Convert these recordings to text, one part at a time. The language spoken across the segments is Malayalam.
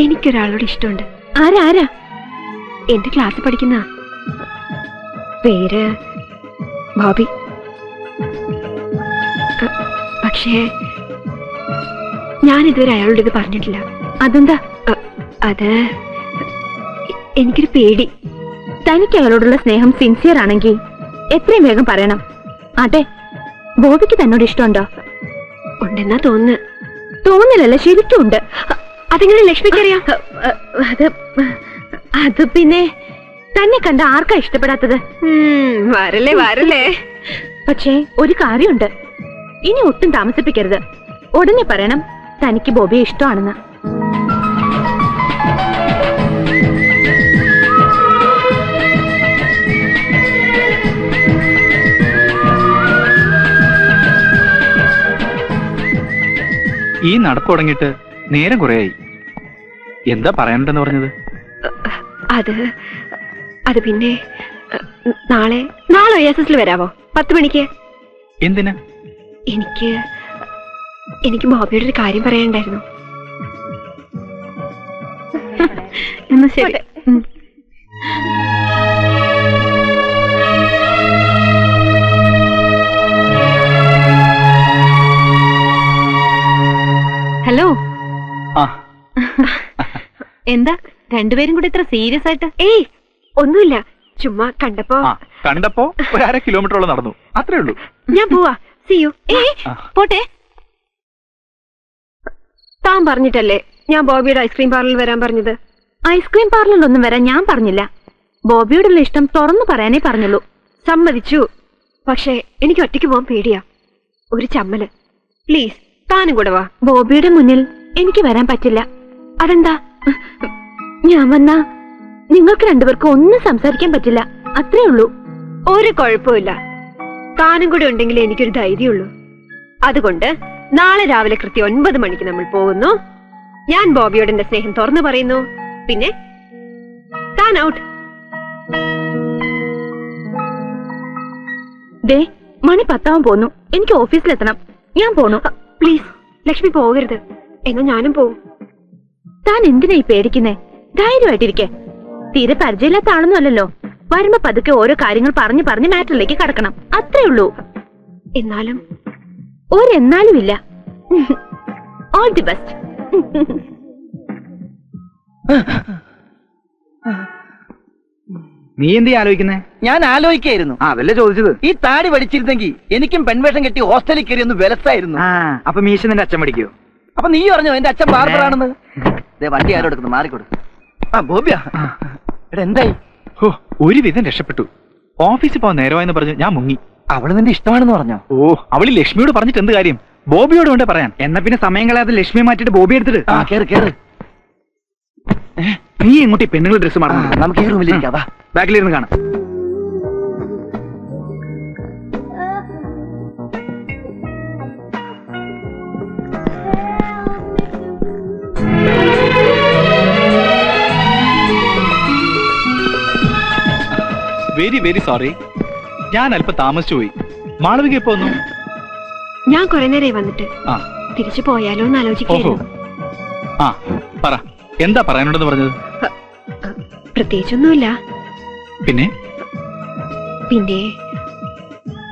എനിക്കൊരാളോട് ഇഷ്ടമുണ്ട്. ആരാ ആരാ? എന്റെ ക്ലാസ്സിൽ പഠിക്കുന്ന, പേര് ബോബി. പക്ഷേ ഞാൻ ഇതുവരെ അയാളോട് ഇത് പറഞ്ഞിട്ടില്ല. അതെന്താ? അത് എനിക്കൊരു പേടി. തനിക്ക് അയാളോടുള്ള സ്നേഹം സിൻസിയർ ആണെങ്കിൽ എത്രയും വേഗം പറയണം. അതെ, ബോബിക്ക് തന്നോട് ഇഷ്ടമുണ്ടോ? ഉണ്ടെന്നാ തോന്നുന്നു. തോന്നില്ലല്ലോ, ശരിക്കും ഉണ്ട്. അതെങ്ങനെ ലക്ഷ്മിക്കറിയാം? അത് പിന്നെ തന്നെ കണ്ട ആർക്കാ ഇഷ്ടപ്പെടാത്തത്? വരല്ലേ വരല്ലേ. പക്ഷേ ഒരു കാര്യമുണ്ട്, ഇനി ഒട്ടും താമസിപ്പിക്കരുത്. ഉടനെ പറയണം തനിക്ക് ബോബിയെ ഇഷ്ടമാണെന്ന്. ഈ നടപ്പ് തുടങ്ങിയിട്ട് നേരം കുറയായി. എന്താ പറയാനുണ്ടെന്ന് പറഞ്ഞത്? അത് പിന്നെ നാളെ OSSൽ വരാവോ? 10 മണിക്ക്. എന്തിനാ? എനിക്ക് ബോബിയോട് ഒരു കാര്യം പറയാനുണ്ടായിരുന്നു. എന്നാ ശരി. ഹലോ. എന്താ രണ്ടുപേരും കൂടി ഇത്ര സീരിയസ് ആയിട്ട്? ഏയ് ഒന്നുമില്ല, ചുമ്മാ കണ്ടപ്പോ ഒരു 1/2 കിലോമീറ്ററോളം നടന്നു, അത്രേ ഉള്ളൂ. ഞാൻ പോവാ. See you. പോട്ടെ. താൻ പറഞ്ഞിട്ടല്ലേ ഞാൻ ബോബിയുടെ ഐസ്ക്രീം പാർലറിൽ വരാൻ പറഞ്ഞത്? ഐസ്ക്രീം പാർലറിലൊന്നും വരാൻ ഞാൻ പറഞ്ഞില്ല. ബോബിയോടുള്ള ഇഷ്ടം തുറന്നു പറയാനേ പറഞ്ഞുള്ളൂ. സമ്മതിച്ചു. പക്ഷേ എനിക്ക് ഒറ്റയ്ക്ക് പോകാൻ പേടിയാ. ഒരു ചമ്മല്. പ്ലീസ് താനും കൂടെ വാ. ബോബിയുടെ മുന്നിൽ എനിക്ക് വരാൻ പറ്റില്ല. അതെന്താ? ഞാൻ വന്നാ നിങ്ങൾക്ക് രണ്ടുപേർക്കും ഒന്നും സംസാരിക്കാൻ പറ്റില്ല, അത്രേ ഉള്ളൂ. ഒരു കുഴപ്പമില്ല. താനും കൂടെ ഉണ്ടെങ്കിലേ എനിക്കൊരു ധൈര്യമുള്ളൂ. അതുകൊണ്ട് നാളെ രാവിലെ കൃത്യം 9 മണിക്ക് നമ്മൾ പോകുന്നു. ഞാൻ ബോബിയോട് എന്റെ സ്നേഹം തുറന്നു പറയുന്നു. പിന്നെ താൻ ഔട്ട്. ദേ, മണി 10 പോന്നു. എനിക്ക് ഓഫീസിലെത്തണം. ഞാൻ പോണു. പ്ലീസ് ലക്ഷ്മി പോകരുത്. എന്നാ ഞാനും പോവും. താൻ എന്തിനാ ഈ പേടിക്കുന്നേ? ധൈര്യമായിട്ടിരിക്കെ. തീരെ പരിചയമില്ലാത്ത ആളൊന്നും അല്ലല്ലോ. വരുമ്പോ പതുക്കെ ഓരോ കാര്യങ്ങൾ പറഞ്ഞു പറഞ്ഞ് മാറ്ററിലേക്ക് കടക്കണം, അത്രേ ഉള്ളൂ. എന്നാലും ഒരെന്നാലും ഇല്ല. All the best. നീ എന്ത് ആലോചിക്കുന്നേ? ഞാൻ ആലോചിക്കായിരുന്നു. അതല്ലേ ചോദിച്ചത്. ഈ താടി പഠിച്ചിരുന്നെങ്കിൽ എനിക്കും പെൺവേഷം കെട്ടി ഹോസ്റ്റലിൽ കയറി ഒന്ന് വിലസായിരുന്നു. അപ്പൊ മീശ നിന്റെ അച്ഛൻ പഠിക്കോ? അപ്പൊ നീ പറഞ്ഞോ എന്റെ അച്ഛൻ ബാർബറാണെന്ന്? വണ്ടി ആരോ എടുക്കുന്നു, മാറിക്കൊടു. ബോബിയാ, എടാ എന്തായി? ഒരുവിധം രക്ഷപ്പെട്ടു. ഓഫീസിൽ പോകാൻ നേരമായെന്ന് പറഞ്ഞു ഞാൻ മുങ്ങി. അവള് നിന്റെ ഇഷ്ടമാണെന്ന് പറഞ്ഞോ? അവള് ലക്ഷ്മിയോട് പറഞ്ഞിട്ട് എന്ത് കാര്യം? ബോബിയോട് വേണ്ടേ പറയാൻ. എന്നാ പിന്നെ സമയം കളയാതെ ലക്ഷ്മിയെ മാറ്റിട്ട് ബോബി എടുത്തിട്ട് കേറ് കേറ്. നീ എങ്ങോട്ട് പെണ്ണുങ്ങൾ ഡ്രസ് മാറണം? നമുക്ക് ഈ റൂമിലിരിക്കാം. ബാക്കിലിരുന്ന് കാണാം. വെരി വെരി സോറി, ഞാൻ അല്പം താമസിച്ചു പോയി. മാളവിക എപ്പോ വന്നു? ഞാൻ കുറെ നേരമായി വന്നിട്ട്. തിരിച്ചു പോയാലോ എന്ന് ആലോചിക്കായിരുന്നു. പറ, എന്താ പറയാനുണ്ടെന്ന് പറഞ്ഞത്? പ്രത്യേകിച്ചൊന്നുമില്ല. പിന്നെ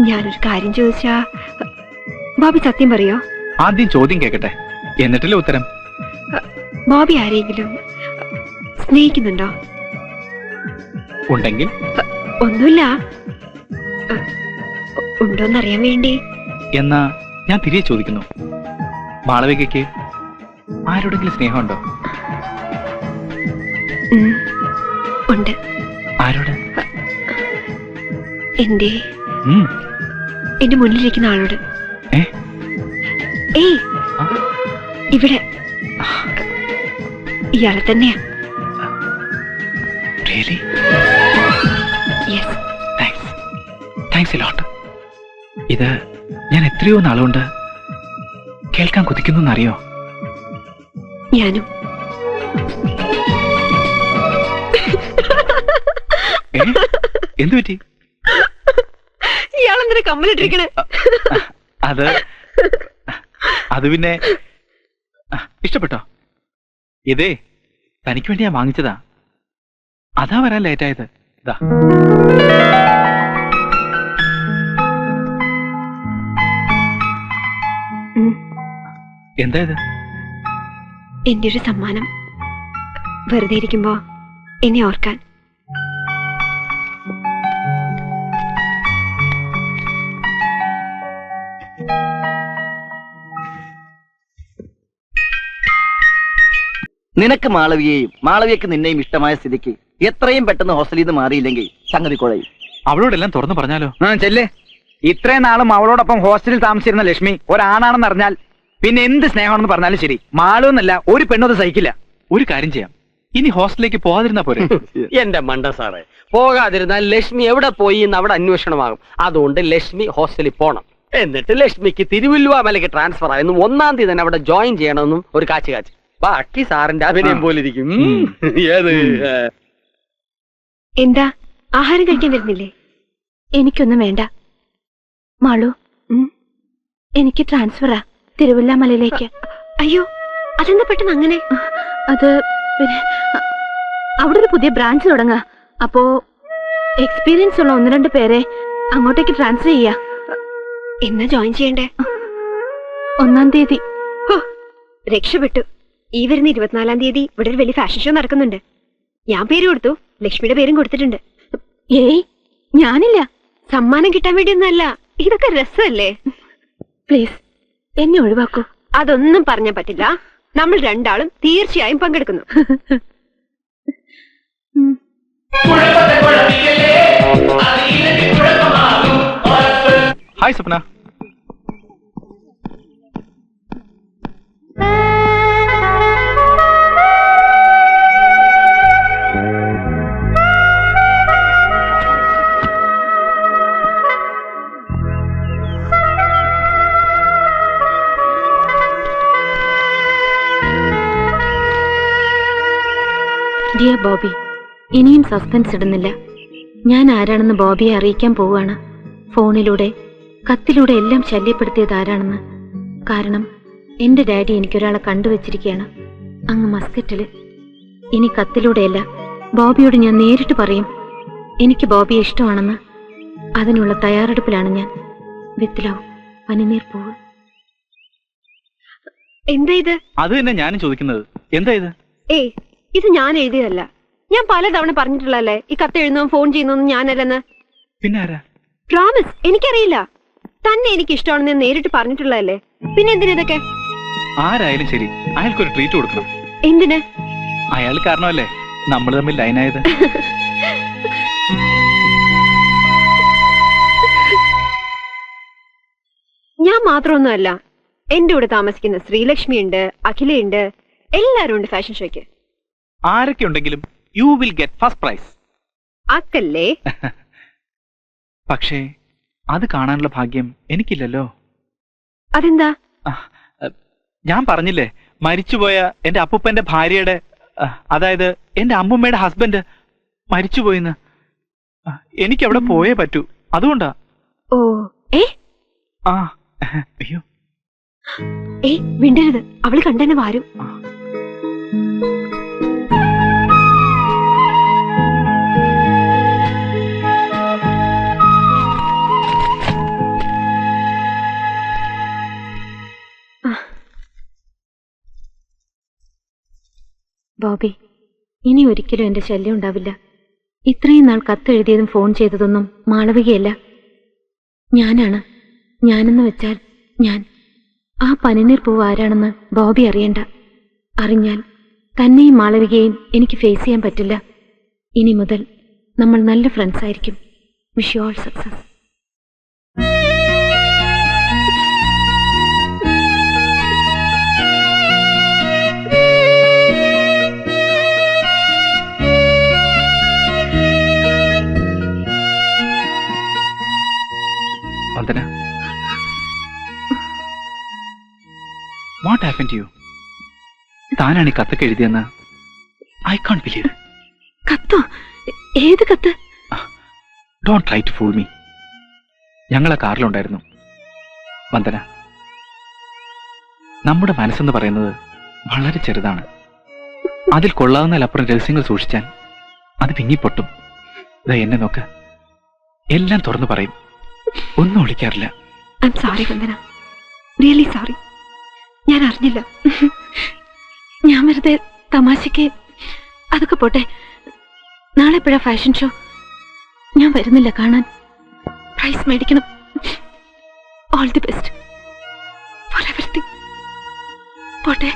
ഞാനൊരു കാര്യം ചോദിച്ചാ ബോബി സത്യം പറയോ? ആദ്യം ചോദ്യം കേക്കട്ടെ, എന്നിട്ടല്ലേ ഉത്തരം. ബോബി ആരെങ്കിലും സ്നേഹിക്കുന്നുണ്ടോ? ഉണ്ടെങ്കിൽ? ഒന്നുമില്ല, ഉണ്ടോന്നറിയാൻ വേണ്ടി. എന്നാ ഞാൻ തിരികെ ചോദിക്കുന്നു, മാളവികയ്ക്ക് ആരോടെങ്കിലും സ്നേഹമുണ്ടോ? ഉണ്ട്. ആരോട്? എന്റെ മുന്നിലിരിക്കുന്ന ആളോട്. ഏയ്, ഇവിടെ ഇയാളെ തന്നെയാ. Really? Yes. Thanks a lot. ഇത് ഞാൻ എത്രയോ നാളുകൊണ്ട് കേൾക്കാൻ കൊതിക്കുന്നു അറിയോ? ഞാനും. എന്തു പറ്റി? ഇയാളെന്തിനാ കമ്മലിട്ടിരിക്കണേ? അത് പിന്നെ ഇഷ്ടപ്പെട്ടോ? ഇതേ തനിക്ക് വേണ്ടി ഞാൻ വാങ്ങിച്ചതാ. അതാ വരാൻ ലേറ്റായത്. ഇതാ. എന്താ ഇത്? എന്റെ ഒരു സമ്മാനം. വെറുതെ ഇരിക്കുമ്പോ എന്നെ ഓർക്കാൻ. നിനക്ക് മാളവിയെയും മാളവിയക്ക് നിന്നെയും ഇഷ്ടമായ സ്ഥിതിക്ക് എത്രയും പെട്ടെന്ന് ഹോസ്റ്റലിൽ നിന്ന് മാറിയില്ലെങ്കിൽ സംഗതി കുഴയും. അവളോടെല്ലാം തുറന്നു പറഞ്ഞാലോ? ചെല്ലേ. ഇത്രയും നാളും അവളോടൊപ്പം ഹോസ്റ്റലിൽ താമസിച്ചിരുന്ന ലക്ഷ്മി ഒരാണാണെന്ന് അറിഞ്ഞാൽ പിന്നെ എന്ത് സ്നേഹമാണെന്ന് പറഞ്ഞാലും ശരി, മാളുവെന്നല്ല ഒരു പെണ്ണത് സഹിക്കില്ല. ഒരു കാര്യം ചെയ്യാം, ഇനി ഹോസ്റ്റലിലേക്ക് പോകാതിരുന്നാ പോരെ? എന്റെ മണ്ട സാറേ, പോകാതിരുന്നാൽ ലക്ഷ്മി എവിടെ പോയി എന്ന് അവിടെ അന്വേഷണമാകും. അതുകൊണ്ട് ലക്ഷ്മി ഹോസ്റ്റലിൽ പോണം. എന്നിട്ട് ലക്ഷ്മിക്ക് തിരുവല്ലുവാമലയ്ക്ക് ട്രാൻസ്ഫർ ആയെന്നും 1-ാം തീയതി തന്നെ അവിടെ ജോയിൻ ചെയ്യണമെന്നും ഒരു കാച്ച്. ബാക്കി സാറിന്റെ അഭിനയം പോലിരിക്കും. ഏത് എന്താ, ആഹാരം കഴിക്കാൻ വരുന്നില്ലേ? എനിക്കൊന്നും വേണ്ട മാളു. എനിക്ക് ട്രാൻസ്ഫറാ തിരുവല്ലാമലയിലേക്ക്. അയ്യോ, അതെന്താ പെട്ടെന്ന് അങ്ങനെ? അത് പിന്നെ അവിടെ ഒരു പുതിയ ബ്രാഞ്ച് തുടങ്ങാ. അപ്പോ എക്സ്പീരിയൻസ് ഉള്ള 1-2 പേരെ അങ്ങോട്ടേക്ക് ട്രാൻസ്ഫർ ചെയ്യാ. എന്നാ ജോയിൻ ചെയ്യണ്ടേ? 1-ാം തീയതി. രക്ഷപ്പെട്ടു. ഈ വരുന്ന 24-ാം തീയതി ഇവിടെ ഒരു വലിയ ഫാഷൻ ഷോ നടക്കുന്നുണ്ട്. ഞാൻ പേര് കൊടുത്തു, ലക്ഷ്മിയുടെ പേരും കൊടുത്തിട്ടുണ്ട്. ഏയ്, ഞാനില്ല. സമ്മാനം കിട്ടാൻ വേണ്ടിയൊന്നല്ല, ഇതൊക്കെ രസമല്ലേ? പ്ലീസ് എന്നെ ഒഴിവാക്കൂ. അതൊന്നും പറഞ്ഞാൽ പറ്റില്ല. നമ്മൾ 2 തീർച്ചയായും പങ്കെടുക്കുന്നു. ഹായ് സ്വപ്ന. ഡിയർ ബോബി, ഇനിയും സസ്പെൻസ് ഇടുന്നില്ല. ഞാൻ ആരാണെന്ന് ബോബിയെ അറിയിക്കാൻ പോവുകയാണ്. ഫോണിലൂടെ കത്തിലൂടെ എല്ലാം ശല്യപ്പെടുത്തിയത് ആരാണെന്ന്. കാരണം എന്റെ ഡാഡി എനിക്കൊരാളെ കണ്ടുവച്ചിരിക്കുകയാണ് അങ്ങ് മസ്കറ്റില്. ഇനി കത്തിലൂടെയല്ല, ബോബിയോട് ഞാൻ നേരിട്ട് പറയും എനിക്ക് ബോബിയെ ഇഷ്ടമാണെന്ന്. അതിനുള്ള തയ്യാറെടുപ്പിലാണ് ഞാൻ. വിത്ത് ലവ്, പനിനീർ പൂവ്. എന്താ ഇത്? അത് തന്നെ ഞാനും ചോദിക്കുന്നത്. എന്താ ഇത്? ഏയ്, ഇത് ഞാൻ എഴുതിയതല്ല. ഞാൻ പലതവണ പറഞ്ഞിട്ടുള്ളല്ലേ ഈ കത്ത് എഴുതുന്നതും ഫോൺ ചെയ്യുന്നതും ഞാനല്ലെന്ന്. പിന്നെ ആരാ? പ്രോമിസ്, എനിക്കറിയില്ല. തന്നെ എനിക്ക് ഇഷ്ടമാണെന്ന് നേരിട്ട് പറഞ്ഞിട്ടുള്ളതല്ലേ. പിന്നെ എന്തിനതൊക്കെ? ആരായാലും ശരി, അയാൾക്കൊരു ട്രീറ്റ് കൊടുക്കണം. എന്തിന്? അയാൾ കാരണമല്ലേ നമ്മൾ തമ്മിൽ ലൈനായത്. ഞാൻ മാത്രമൊന്നുമല്ല, എന്റെ കൂടെ താമസിക്കുന്ന ശ്രീലക്ഷ്മി ഉണ്ട്, അഖിലയുണ്ട്, എല്ലാരും ഉണ്ട് ഫാഷൻ ഷോയ്ക്ക്. ആരൊക്കെ ഉണ്ടെങ്കിലും you will get first prize. ആക്കല്ലേ? പക്ഷേ അത് കാണാനുള്ള ഭാഗ്യം എനിക്കില്ലല്ലോ. അതെന്താ? ഞാൻ പറഞ്ഞില്ലേ, മരിച്ചുപോയ എന്റെ അപ്പൂപ്പന്റെ ഭാര്യയുടെ, അതായത് എന്റെ അമ്മൂമ്മയുടെ ഹസ്ബൻഡ് മരിച്ചുപോയിന്ന്. എനിക്കവിടെ പോയേ പറ്റൂ. അതുകൊണ്ടാ. ഓ, ഏ ആ അയ്യോ, ഏയ് വിണ്ടരുത്, അവള് കണ്ടെന്നെ വാരും. ബോബി, ഇനി ഒരിക്കലും എന്റെ ശല്യം ഉണ്ടാവില്ല. ഇത്രയും നാൾ കത്തെഴുതിയതും ഫോൺ ചെയ്തതൊന്നും മാളവികയല്ല, ഞാനാണ്. ഞാനെന്ന് വെച്ചാൽ ഞാൻ. ആ പനിനീർ പൂവ് ആരാണെന്ന് ബോബി അറിയണ്ട. അറിഞ്ഞാൽ തന്നെയും മാളവികയെയും എനിക്ക് ഫേസ് ചെയ്യാൻ പറ്റില്ല. ഇനി മുതൽ നമ്മൾ നല്ല ഫ്രണ്ട്സ് ആയിരിക്കും. Wish you all success. Vandana, what happen to you? താനാണ് ഈ കത്തൊക്കെ എഴുതിയെന്ന് ഐ കാൺട്ട് ബിലീവ്. കത്തോ? ഏത് കത്ത്? Don't try to fool me. ഞങ്ങളെ കാറിലുണ്ടായിരുന്നു. വന്ദന, നമ്മുടെ മനസ്സെന്ന് പറയുന്നത് വളരെ ചെറുതാണ്. അതിൽ കൊള്ളാവുന്നതിലപ്പുറം രഹസ്യങ്ങൾ സൂക്ഷിച്ചാൽ അത് പിന്നിപ്പൊട്ടും. ദാ എന്നെ നോക്ക, എല്ലാം തുറന്നു പറയും, ഒന്നും ഒളിക്കാറില്ല. I am sorry Vandana, really sorry. ഞാൻ അറിഞ്ഞില്ല. ഞാൻ വെറുതെ തമാശക്ക്. അതൊക്കെ പോട്ടെ, നാളെ എപ്പോഴാ ഫാഷൻ ഷോ? ഞാൻ വരുന്നില്ല കാണാൻ. പ്രൈസ് മേടിക്കണം. All the best for everything. പോട്ടെ.